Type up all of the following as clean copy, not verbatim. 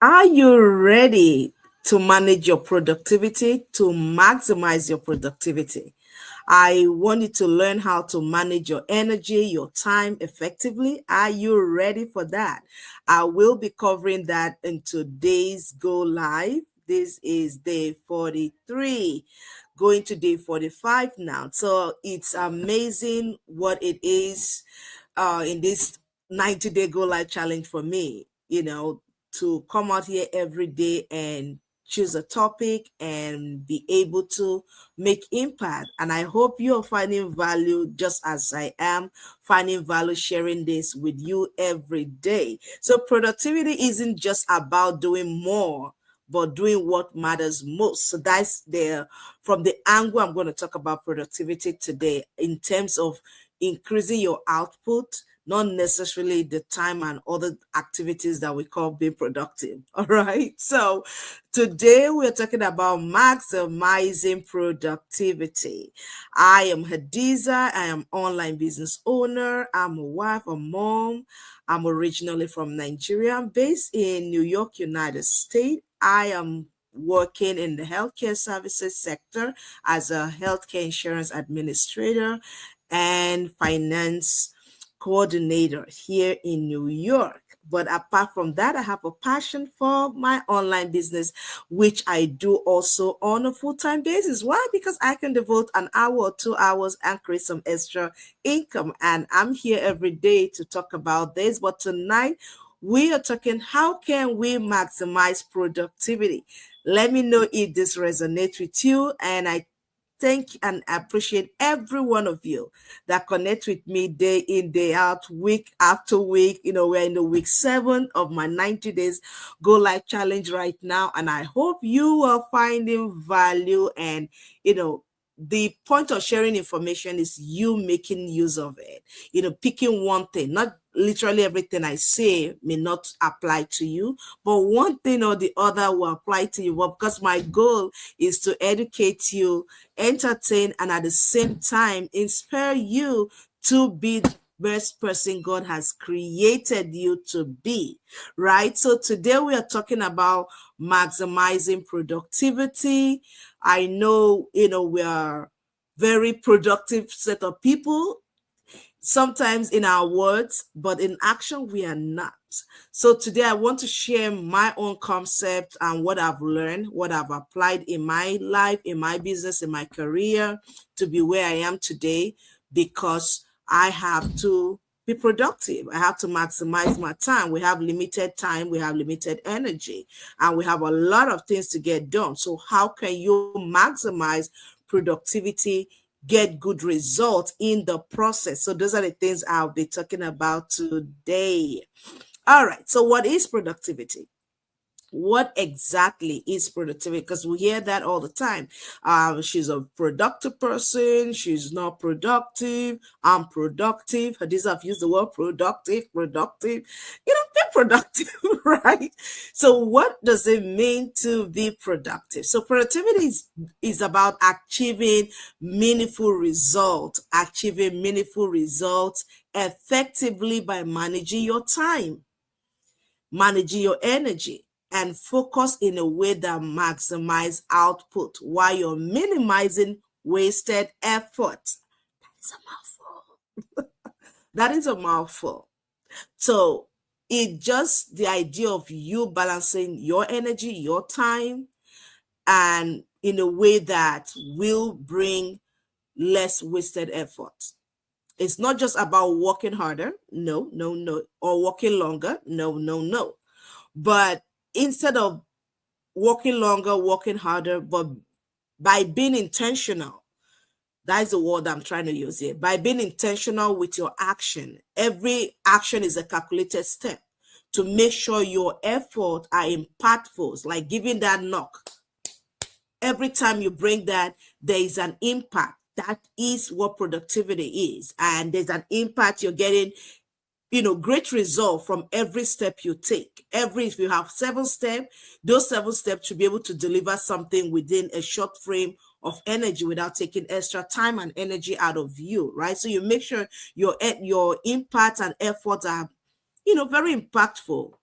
Are you ready to manage your productivity, to maximize your productivity? I want you to learn how to manage your energy, your time effectively. Are you ready for that? I will be covering that in today's Go Live. This is day 43, going to day 45 now. So it's amazing what it is in this 90-day Go Live challenge for me, to come out here every day and choose a topic and be able to make impact. And I hope you're finding value just as I am finding value sharing this with you every day. So productivity isn't just about doing more, but doing what matters most. So that's there from the angle I'm going to talk about productivity today in terms of increasing your output, not necessarily the time and other activities that we call being productive. All right. So today we're talking about maximizing productivity. I am Hadiza. I am online business owner. I'm a wife, a mom. I'm originally from Nigeria. I'm based in New York, United States. I am working in the healthcare services sector as a healthcare insurance administrator and finance coordinator here in New York. But apart from that, I have a passion for my online business, which I do also on a full-time basis. Why? Because I can devote an hour or 2 hours and create some extra income. And I'm here every day to talk about this. But tonight, we are talking how can we maximize productivity. Let me know if this resonates with you. And I thank and appreciate every one of you that connect with me day in, day out, week after week. We're in the week 7 of my 90 days Go Live challenge right now. And I hope you are finding value. And, the point of sharing information is you making use of it, picking one thing, not literally everything I say may not apply to you, but one thing or the other will apply to you. Well, because my goal is to educate you, entertain, and at the same time inspire you to be the best person God has created you to be, right? So today we are talking about maximizing productivity. I know, we are very productive set of people, sometimes in our words, but in action, we are not. So today I want to share my own concept and what I've learned, what I've applied in my life, in my business, in my career to be where I am today, because I have to be productive. I have to maximize my time. We have limited time, we have limited energy, and we have a lot of things to get done. So how can you maximize productivity, get good results in the process? So those are the things I'll be talking about today. All right. So what is productivity? What exactly is productivity? Because we hear that all the time. She's a productive person. She's not productive. I'm productive. These have used the word productive. Be productive, right? So what does it mean to be productive? So productivity is about achieving meaningful results, effectively by managing your time, managing your energy, and focus in a way that maximize output while you're minimizing wasted effort. That is a mouthful. That is a mouthful. So it's just the idea of you balancing your energy, your time, and in a way that will bring less wasted effort. It's not just about working harder, no, or working longer, no. But instead of working longer, working harder, but by being intentional, that's the word I'm trying to use here. By being intentional with your action, every action is a calculated step to make sure your efforts are impactful. It's like giving that knock. Every time you bring that, there is an impact. That is what productivity is. And there's an impact you're getting, great result from every step you take. If you have 7 steps, those 7 steps should be able to deliver something within a short frame of energy without taking extra time and energy out of you, right? So you make sure your impact and efforts are, very impactful.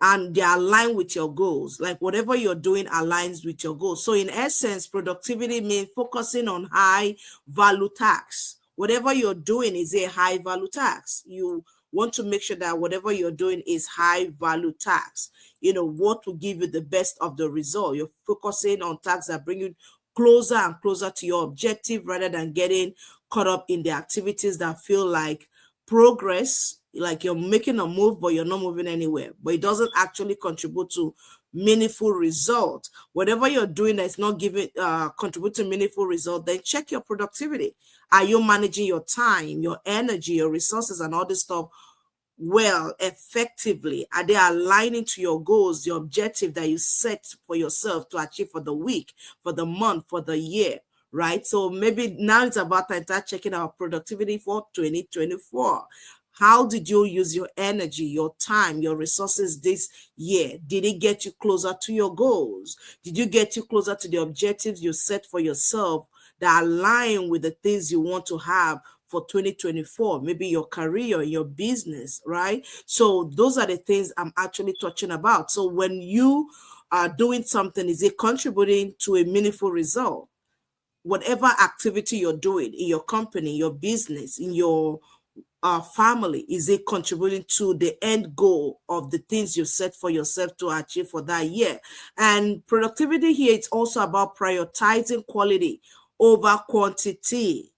and they align with your goals. Like whatever you're doing aligns with your goals. So in essence, productivity means focusing on high value tasks. Whatever you're doing is a high value task. You want to make sure that whatever you're doing is high value tasks. What will give you the best of the result. You're focusing on tasks that bring you closer and closer to your objective rather than getting caught up in the activities that feel like progress, like you're making a move but you're not moving anywhere, but it doesn't actually contribute to meaningful result. Whatever you're doing that's not giving contribute to meaningful result, then check your productivity. Are you managing your time, your energy, your resources, and all this stuff well, effectively? Are they aligning to your goals, the objective that you set for yourself to achieve for the week, for the month, for the year? Right? So maybe now it's about time to start checking our productivity for 2024. How did you use your energy, your time, your resources this year? Did it get you closer to your goals? Did you get you closer to the objectives you set for yourself that align with the things you want to have for 2024, maybe your career, your business, right? So those are the things I'm actually touching about. So when you are doing something, is it contributing to a meaningful result? Whatever activity you're doing in your company, your business, in your family, is it contributing to the end goal of the things you set for yourself to achieve for that year? And productivity here, it's also about prioritizing quality over quantity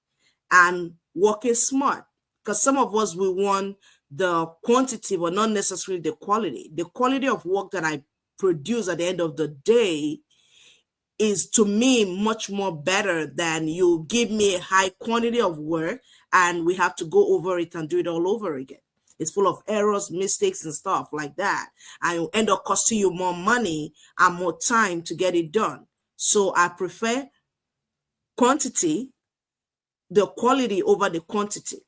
and working smart. Because some of us, we want the quantity, but not necessarily the quality. The quality of work that I produce at the end of the day is, to me, much more better than you give me a high quantity of work and we have to go over it and do it all over again. It's full of errors, mistakes, and stuff like that. And it will end up costing you more money and more time to get it done. So I prefer quantity, the quality over the quantity.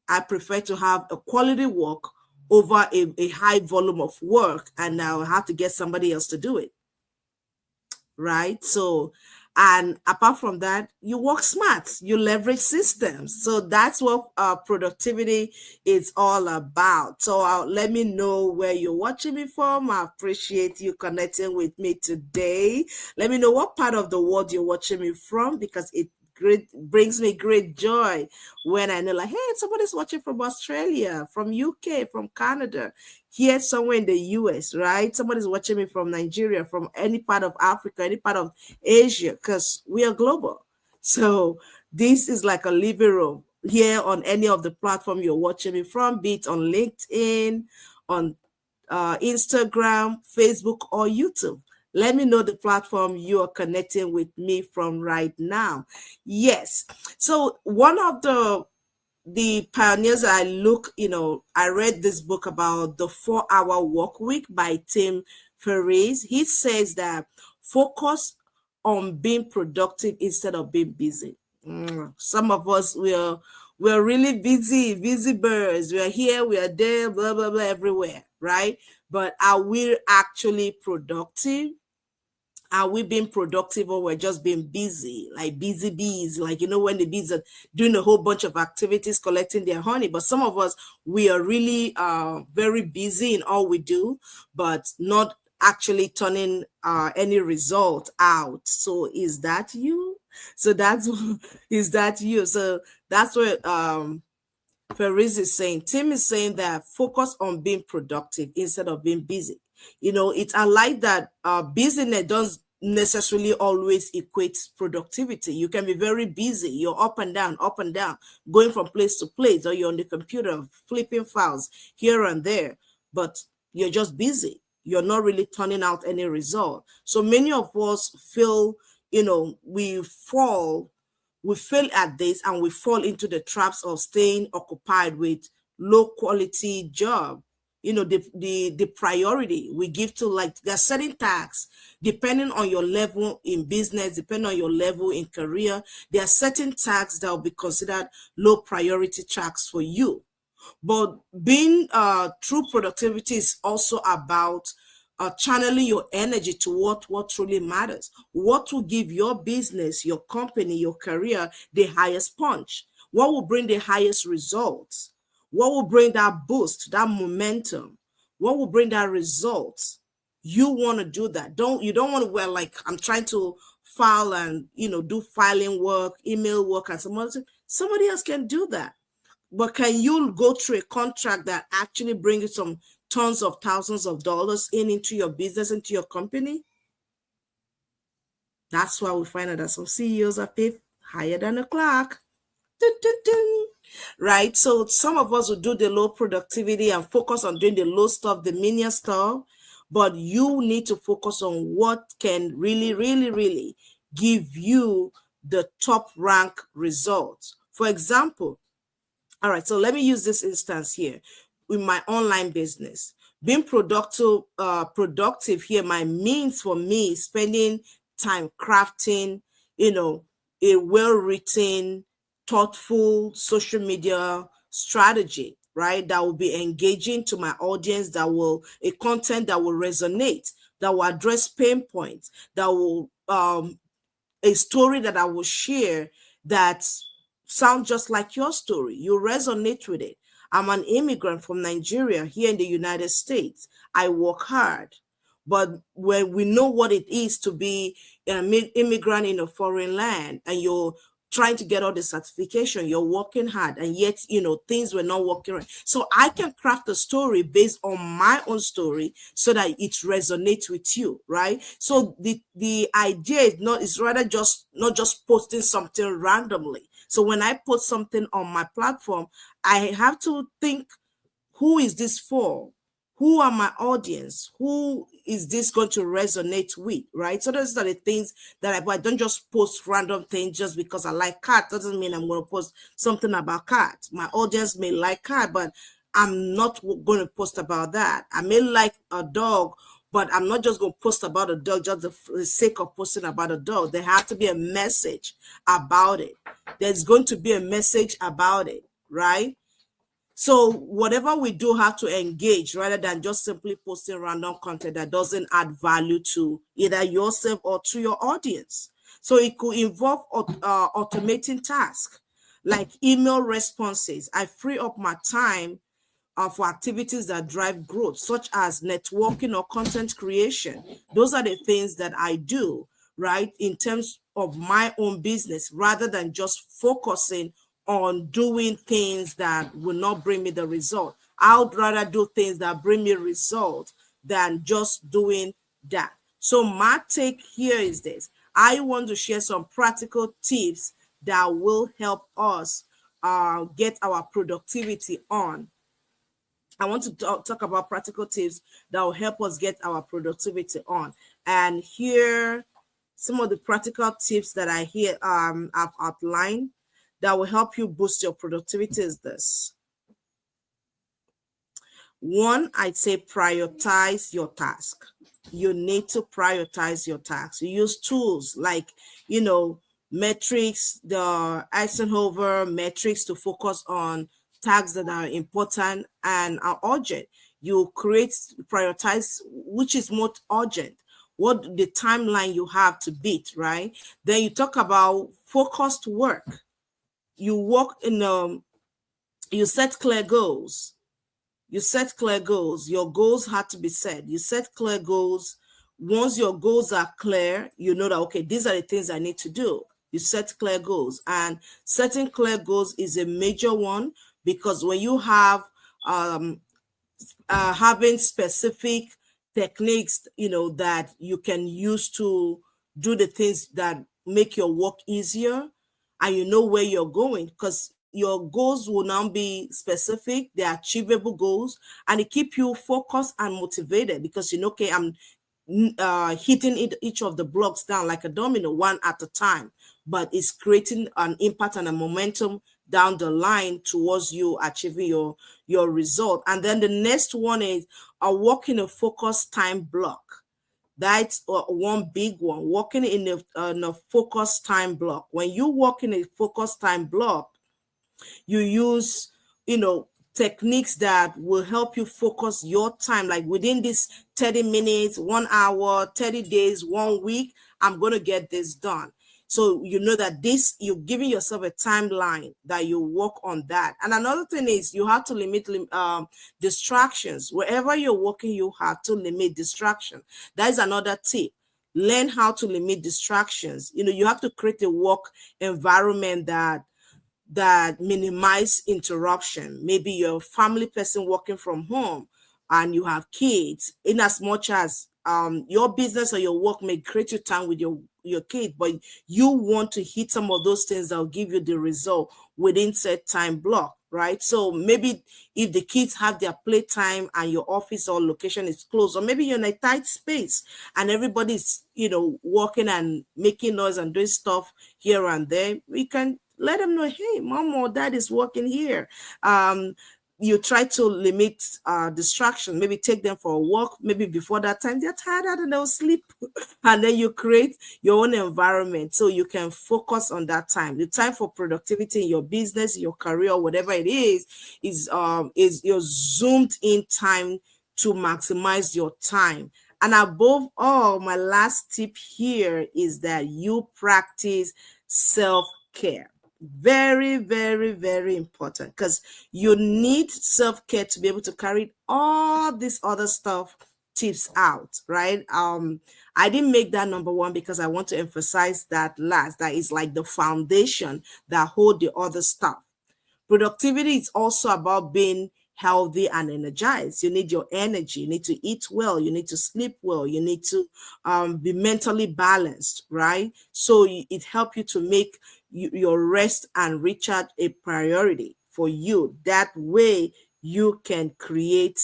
I prefer to have a quality work over a high volume of work, and I'll have to get somebody else to do it. Right? So, and apart from that, you work smart, you leverage systems. So that's what productivity is all about. So let me know where you're watching me from. I appreciate you connecting with me today. Let me know what part of the world you're watching me from, because it brings me great joy when I know, like, hey, somebody's watching from Australia, from UK, from Canada, here somewhere in the US, right? Somebody's watching me from Nigeria, from any part of Africa, any part of Asia, because we are global. So this is like a living room here on any of the platform you're watching me from, be it on LinkedIn, on Instagram, Facebook, or YouTube. Let me know the platform you are connecting with me from right now. Yes. So one of the pioneers I read this book about the 4-hour work week by Tim Ferriss. He says that focus on being productive instead of being busy. Some of us, we're really busy birds. We are here, we are there, blah, blah, blah, everywhere, right? But are we actually productive? Are we being productive, or we're just being busy, like busy bees? Like, when the bees are doing a whole bunch of activities collecting their honey. But some of us, we are really very busy in all we do, but not actually turning any result out. So is that you? Is that you? So that's what Ferriss is saying. Tim is saying that focus on being productive instead of being busy. It's unlike that busyness doesn't necessarily always equates productivity. You can be very busy. You're up and down, going from place to place, or you're on the computer flipping files here and there, but you're just busy. You're not really turning out any result. So many of us feel, we fail at this, and we fall into the traps of staying occupied with low quality job. The priority we give to, like, there are certain tasks, depending on your level in business, depending on your level in career, there are certain tasks that will be considered low priority tasks for you. But being true productivity is also about channeling your energy to what truly matters. What will give your business, your company, your career the highest punch? What will bring the highest results? What will bring that boost, that momentum? What will bring that result? You want to do that. You don't want to, well, like, I'm trying to file and, do filing work, email work, and somebody else can do that. But can you go through a contract that actually brings you some tons of thousands of dollars into your business, into your company? That's why we find out that some CEOs are paid higher than a clerk. Dun, dun, dun. Right? So some of us will do the low productivity and focus on doing the low stuff, the menial stuff, but you need to focus on what can really, really, really give you the top rank results. For example, all right, so let me use this instance here with my online business. Being productive here, my means for me spending time crafting, a well-written, thoughtful social media strategy, right? That will be engaging to my audience, a content that will resonate, that will address pain points, that will a story that I will share that sound just like your story. You resonate with it. I'm an immigrant from Nigeria here in the United States. I work hard. But when we know what it is to be an immigrant in a foreign land, and you're trying to get all the certification, you're working hard, and yet, things were not working right. So I can craft a story based on my own story so that it resonates with you, right? So the idea is rather just not just posting something randomly. So when I put something on my platform, I have to think, who is this for? Who are my audience? Who is this going to resonate with, right? So those are the things that I don't just post random things just because I like cats. Doesn't mean I'm going to post something about cats. My audience may like cat, but I'm not going to post about that. I may like a dog, but I'm not just going to post about a dog just for the sake of posting about a dog. There has to be a message about it. There's going to be a message about it, right? So whatever we do have to engage rather than just simply posting random content that doesn't add value to either yourself or to your audience. So it could involve automating tasks like email responses. I free up my time for activities that drive growth, such as networking or content creation. Those are the things that I do, right, in terms of my own business, rather than just focusing on doing things that will not bring me the result. I would rather do things that bring me result than just doing that. So my take here is this. I want to share some practical tips that will help us get our productivity on. I want to talk about practical tips that will help us get our productivity on. And here, some of the practical tips that I hear I've outlined that will help you boost your productivity is this. One, I'd say prioritize your task. You need to prioritize your tasks. You use tools like, metrics, the Eisenhower metrics to focus on tasks that are important and are urgent. You prioritize which is most urgent, what the timeline you have to beat, right? Then you talk about focused work. You work you set clear goals. Your goals have to be set. You set clear goals. Once your goals are clear, you know that, okay, these are the things I need to do. You set clear goals, and setting clear goals is a major one, because when you have having specific techniques, that you can use to do the things that make your work easier, and you know where you're going, because your goals will now be specific, they're achievable goals, and it keep you focused and motivated, because okay, I'm hitting each of the blocks down like a domino, one at a time, but it's creating an impact and a momentum down the line towards you achieving your result. And then the next one is work in a focused time block. That's one big one, working in a focused time block. When you work in a focused time block, you use techniques that will help you focus your time, like within this 30 minutes, 1 hour, 30 days, 1 week, I'm going to get this done. So you know that this, you're giving yourself a timeline that you work on that. And another thing is you have to limit distractions. Wherever you're working, you have to limit distraction. That is another tip. Learn how to limit distractions. You have to create a work environment that minimize interruption. Maybe you're a family person working from home and you have kids, in as much as your business or your work may create you time with your kid, but you want to hit some of those things that will give you the result within set time block, right? So maybe if the kids have their playtime and your office or location is closed, or maybe you're in a tight space and everybody's working and making noise and doing stuff here and there, we can let them know, hey, mom or dad is working here. You try to limit distraction, maybe take them for a walk, maybe before that time they're tired and they'll sleep. And then you create your own environment so you can focus on that time. The time for productivity in your business, your career, whatever it is your zoomed in time to maximize your time. And above all, my last tip here is that you practice self-care. Very, very, very important, because you need self-care to be able to carry all this other stuff tips out, right? I didn't make that number one because I want to emphasize that last. That is like the foundation that hold the other stuff. Productivity is also about being healthy and energized. You need your energy. You need to eat well. You need to sleep well. You need to be mentally balanced, right? So it helps you to make your rest and recharge a priority for you. That way you can create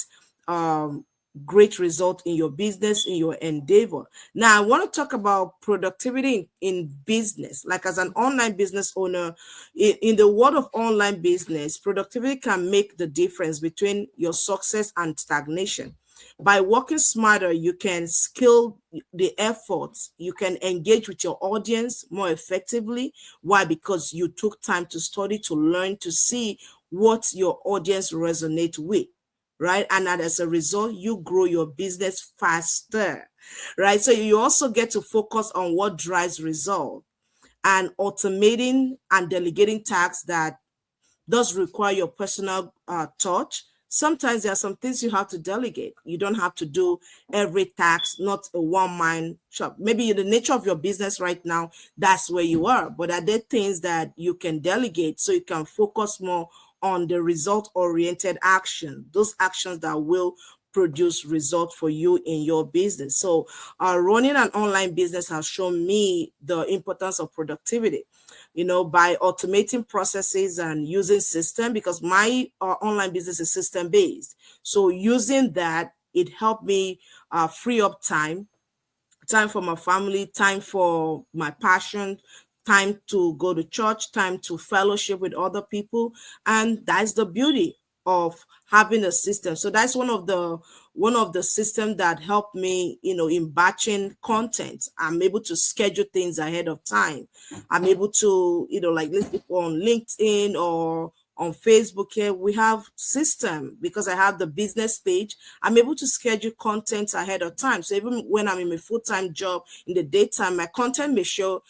great result in your business, in your endeavor. Now, I want to talk about productivity in business. Like as an online business owner, in the world of online business, productivity can make the difference between your success and stagnation. By working smarter, you can scale the efforts. You can engage with your audience more effectively. Why? Because you took time to study, to learn, to see what your audience resonate with, right? And as a result, you grow your business faster, right? So you also get to focus on what drives result, and automating and delegating tasks that does require your personal touch. Sometimes there are some things you have to delegate. You don't have to do every task, not a one-man shop. Maybe in the nature of your business right now, that's where you are. But are there things that you can delegate so you can focus more on the result-oriented action, those actions that will produce result for you in your business? So running an online business has shown me the importance of productivity, by automating processes and using system, because my online business is system based. So using that, it helped me free up time for my family, time for my passion, time to go to church, time to fellowship with other people. And that's the beauty of having a system. So that's one of the systems that helped me, in batching content. I'm able to schedule things ahead of time. I'm able to, like on LinkedIn or on Facebook here, we have system, because I have the business page. I'm able to schedule content ahead of time. So even when I'm in a full-time job in the daytime, my content may show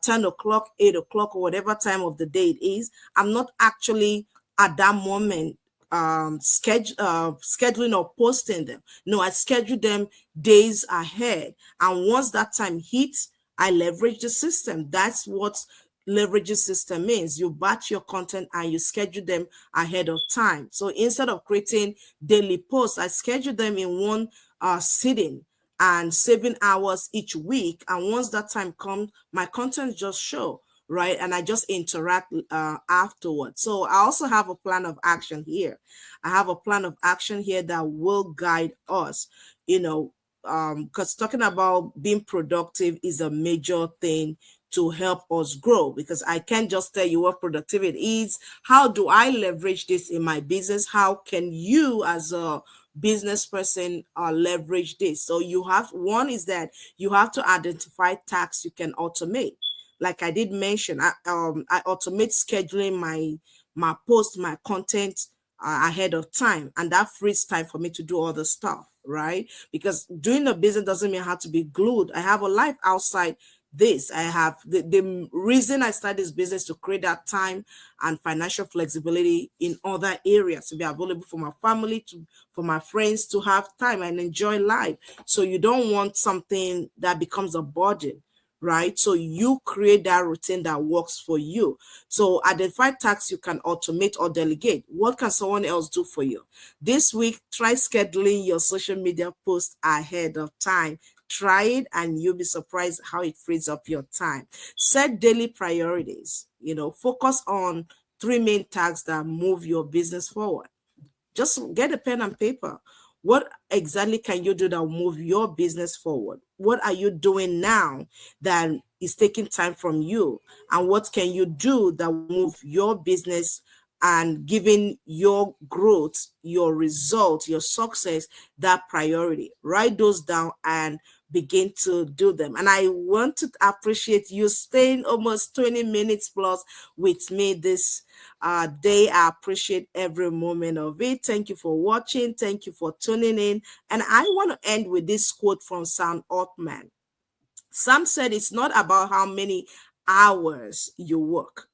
10 o'clock, 8 o'clock, or whatever time of the day it is. I'm not actually at that moment scheduling or posting them. No, I schedule them days ahead. And once that time hits, I leverage the system. That's what leveraging system means. You batch your content and you schedule them ahead of time. So instead of creating daily posts, I schedule them in one sitting and saving hours each week. And once that time comes, my content just show, right? And I just interact afterwards. So I also have a plan of action here. I have a plan of action here that will guide us, because talking about being productive is a major thing to help us grow, because I can't just tell you what productivity is. How do I leverage this in my business? How can you as a business person leverage this? So one is that you have to identify tasks you can automate. Like I did mention, I automate scheduling my post, my content ahead of time, and that frees time for me to do other stuff, right? Because doing the business doesn't mean I have to be glued. I have a life outside this. I have the reason I started this business to create that time and financial flexibility in other areas, to be available for my family, to for my friends, to have time and enjoy life. So you don't want something that becomes a burden, right? So you create that routine that works for you. So identify tasks you can automate or delegate. What can someone else do for you? This week, try scheduling your social media posts ahead of time. Try it and you'll be surprised how it frees up your time. Set daily priorities. Focus on three main tasks that move your business forward. Just get a pen and paper. What exactly can you do that will move your business forward? What are you doing now that is taking time from you? And what can you do that will move your business and giving your growth, your result, your success that priority? Write those down and begin to do them. And I want to appreciate you staying almost 20 minutes plus with me this day. I appreciate every moment of it. Thank you for watching. Thank you for tuning in. And I want to end with this quote from Sam Altman. Sam said, it's not about how many hours you work.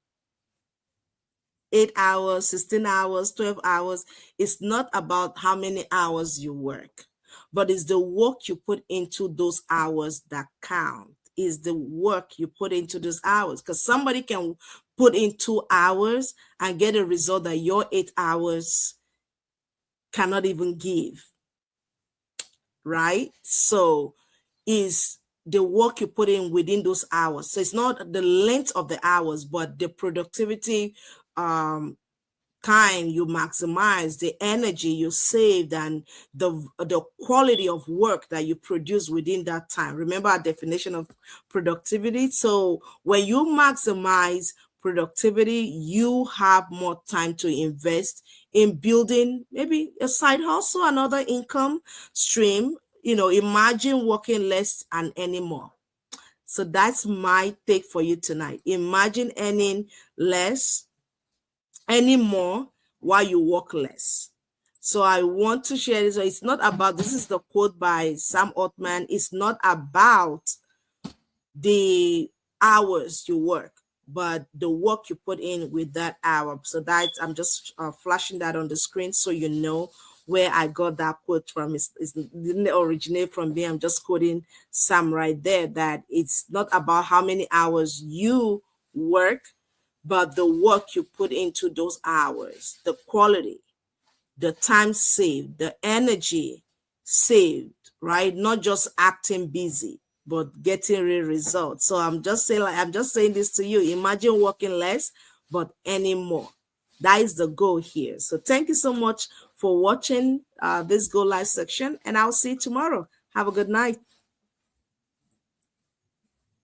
8 hours, 16 hours, 12 hours. It's not about how many hours you work, but it's the work you put into those hours that count. Is the work you put into those hours, because somebody can put in 2 hours and get a result that your 8 hours cannot even give, right? So is the work you put in within those hours. So it's not the length of the hours, but the productivity, time you maximize, the energy you saved, and the quality of work that you produce within that time. Remember our definition of productivity. So when you maximize productivity, you have more time to invest in building maybe a side hustle, another income stream. Imagine working less and earning more. So that's my take for you tonight. Imagine earning less anymore while you work less. So I want to share this. It's not about, this is the quote by Sam Altman. It's not about the hours you work, but the work you put in with that hour. So that I'm just flashing that on the screen so you know where I got that quote from. It didn't originate from me. I'm just quoting Sam right there, that it's not about how many hours you work, but the work you put into those hours, the quality, the time saved, the energy saved, right? Not just acting busy, but getting real results. So I'm just saying this to you. Imagine working less, but earning more. That is the goal here. So thank you so much for watching this Go Live section, and I'll see you tomorrow. Have a good night.